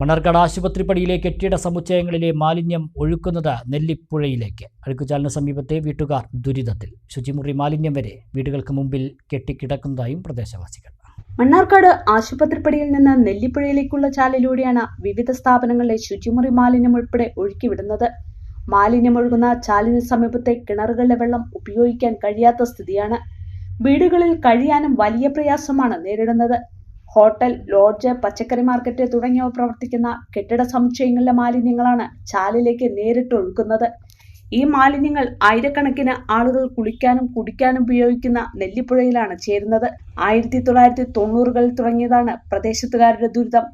മണ്ണാർക്കാട് ആശുപത്രിപ്പടിയിലെ കെട്ടിട സമുച്ചയങ്ങളിലെ മാലിന്യം ഒഴുക്കുന്നത് നെല്ലിപ്പുഴയിലേക്ക്. അഴുക്കുചാലിന് സമീപത്തെ വീട്ടുകാർ ദുരിതത്തിൽ. ശുചിമുറി മാലിന്യം വരെ വീടുകൾക്ക് മുമ്പിൽ കെട്ടിക്കിടക്കുന്നതായും പ്രദേശവാസികൾ. മണ്ണാർക്കാട് ആശുപത്രിപ്പടിയിൽ നിന്ന് നെല്ലിപ്പുഴയിലേക്കുള്ള ചാലിലൂടെയാണ് വിവിധ സ്ഥാപനങ്ങളിലെ ശുചിമുറി മാലിന്യം ഉൾപ്പെടെ ഒഴുക്കിവിടുന്നത്. മാലിന്യം ഒഴുകുന്ന ചാലിന് സമീപത്തെ കിണറുകളിലെ വെള്ളം ഉപയോഗിക്കാൻ കഴിയാത്ത സ്ഥിതിയാണ്. വീടുകളിൽ കഴിയാനും വലിയ പ്രയാസമാണ് നേരിടുന്നത്. ഹോട്ടൽ, ലോഡ്ജ്, പച്ചക്കറി മാർക്കറ്റ് തുടങ്ങിയവ പ്രവർത്തിക്കുന്ന കെട്ടിട സമുച്ചയങ്ങളിലെ മാലിന്യങ്ങളാണ് ചാലിലേക്ക് നേരിട്ട് ഒഴുക്കുന്നത്. ഈ മാലിന്യങ്ങൾ ആയിരക്കണക്കിന് ആളുകൾ കുളിക്കാനും കുടിക്കാനും ഉപയോഗിക്കുന്ന നെല്ലിപ്പുഴയിലാണ് ചേരുന്നത്. 1990കളിൽ തുടങ്ങിയതാണ് പ്രദേശത്തുകാരുടെ ദുരിതം.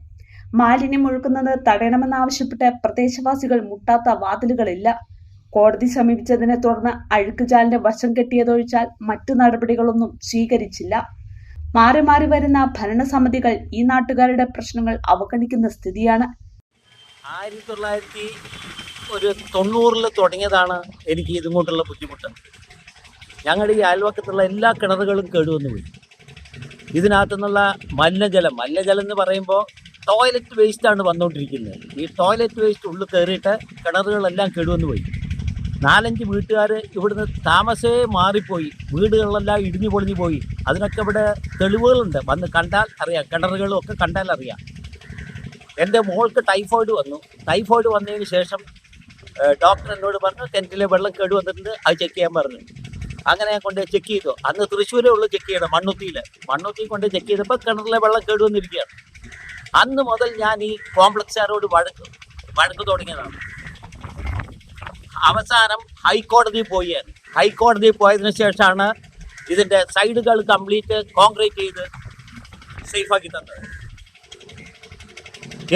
മാലിന്യം ഒഴുക്കുന്നത് തടയണമെന്നാവശ്യപ്പെട്ട് പ്രദേശവാസികൾ മുട്ടാത്ത വാതിലുകളില്ല. കോടതി സമീപിച്ചതിനെ തുടർന്ന് അഴുക്കുചാലിന്റെ വശം കെട്ടിയതൊഴിച്ചാൽ മറ്റു നടപടികളൊന്നും സ്വീകരിച്ചില്ല. മാറി മാറി വരുന്ന ഭരണസമിതികൾ ഈ നാട്ടുകാരുടെ പ്രശ്നങ്ങൾ അവഗണിക്കുന്ന സ്ഥിതിയാണ്. 1990 തുടങ്ങിയതാണ് എനിക്ക് ഇതുകൊണ്ടുള്ള ബുദ്ധിമുട്ട്. ഞങ്ങളുടെ ഈ അയൽവക്കത്തുള്ള എല്ലാ കിണറുകളും കേടുവന്നു പോയി. ഇതിനകത്തു നിന്നുള്ള മലിനജലം എന്ന് പറയുമ്പോൾ ടോയ്ലറ്റ് വേസ്റ്റാണ് വന്നുകൊണ്ടിരിക്കുന്നത്. ഈ ടോയ്ലറ്റ് വേസ്റ്റ് ഉള്ളിൽ കയറിയിട്ട് കിണറുകളെല്ലാം കേടുവന്നു പോയി. 4-5 വീട്ടുകാർ ഇവിടുന്ന് താമസേ മാറിപ്പോയി. വീടുകളെല്ലാം ഇടിഞ്ഞു പൊളിഞ്ഞു പോയി. അതിനൊക്കെ ഇവിടെ തെളിവുകളുണ്ട്. വന്ന് കണ്ടാൽ അറിയാം, കിണറുകളും ഒക്കെ കണ്ടാൽ അറിയാം. എൻ്റെ മോൾക്ക് ടൈഫോയിഡ് വന്നതിന് ശേഷം ഡോക്ടർ എന്നോട് പറഞ്ഞു കിണറ്റിലെ വെള്ളം കേട് വന്നിട്ടുണ്ട്, അത് ചെക്ക് ചെയ്യാൻ പറഞ്ഞു. അങ്ങനെ ഞാൻ കൊണ്ട് ചെക്ക് ചെയ്തു. അന്ന് തൃശ്ശൂരേ ഉള്ളൂ ചെക്ക് ചെയ്യണം, മണ്ണുത്തി കൊണ്ട് ചെക്ക് ചെയ്തപ്പോൾ കിണറിലെ വെള്ളം കേട് വന്നിരിക്കുകയാണ്. അന്ന് മുതൽ ഞാൻ ഈ കോംപ്ലക്സുകാരോട് വഴക്ക് തുടങ്ങിയതാണ്. അവസാനം ഹൈക്കോടതിയിൽ പോയതിനു ശേഷമാണ് ഇതിൻ്റെ സൈഡുകൾ കംപ്ലീറ്റ് കോൺക്രീറ്റ് ചെയ്ത് സേഫാക്കി തന്നത്.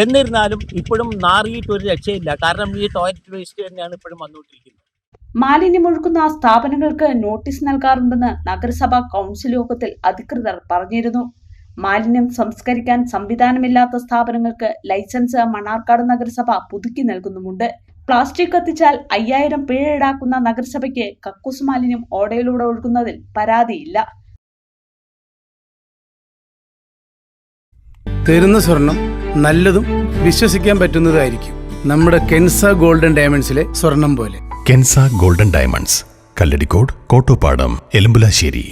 എന്നിരുന്നാലും ഇപ്പോഴും നാറിയിട്ട് ഒരു രക്ഷയില്ല. കാരണം ഈ ടോയ്ലറ്റ് വേസ്റ്റ് തന്നെയാണ് ഇപ്പോഴും വന്നുകൊണ്ടിരിക്കുന്നത്. മാലിന്യം ഒഴുക്കുന്ന സ്ഥാപനങ്ങൾക്ക് നോട്ടീസ് നൽകാറുണ്ടെന്ന് നഗരസഭാ കൗൺസിൽ യോഗത്തിൽ അധികൃതർ പറഞ്ഞിരുന്നു. മാലിന്യം സംസ്കരിക്കാൻ സംവിധാനമില്ലാത്ത സ്ഥാപനങ്ങൾക്ക് ലൈസൻസ് മണ്ണാർക്കാട് നഗരസഭ പുതുക്കി നൽകുന്നുമുണ്ട്. പ്ലാസ്റ്റിക് കത്തിച്ചാൽ 5000 പിഴ ഈടാക്കുന്ന നഗരസഭയ്ക്ക് കക്കൂസ് മാലിന്യം ഓടയിലൂടെ ഒഴുകുന്നതിൽ പരാതിയില്ല. തരുന്ന സ്വർണം നല്ലതും വിശ്വസിക്കാൻ പറ്റുന്നതായിരിക്കും. നമ്മുടെ കെൻസ ഗോൾഡൻ ഡയമണ്ട്സിലെ സ്വർണം പോലെ. Kenza golden diamonds, Kalladikode, Kottopadam, Elumbulassery.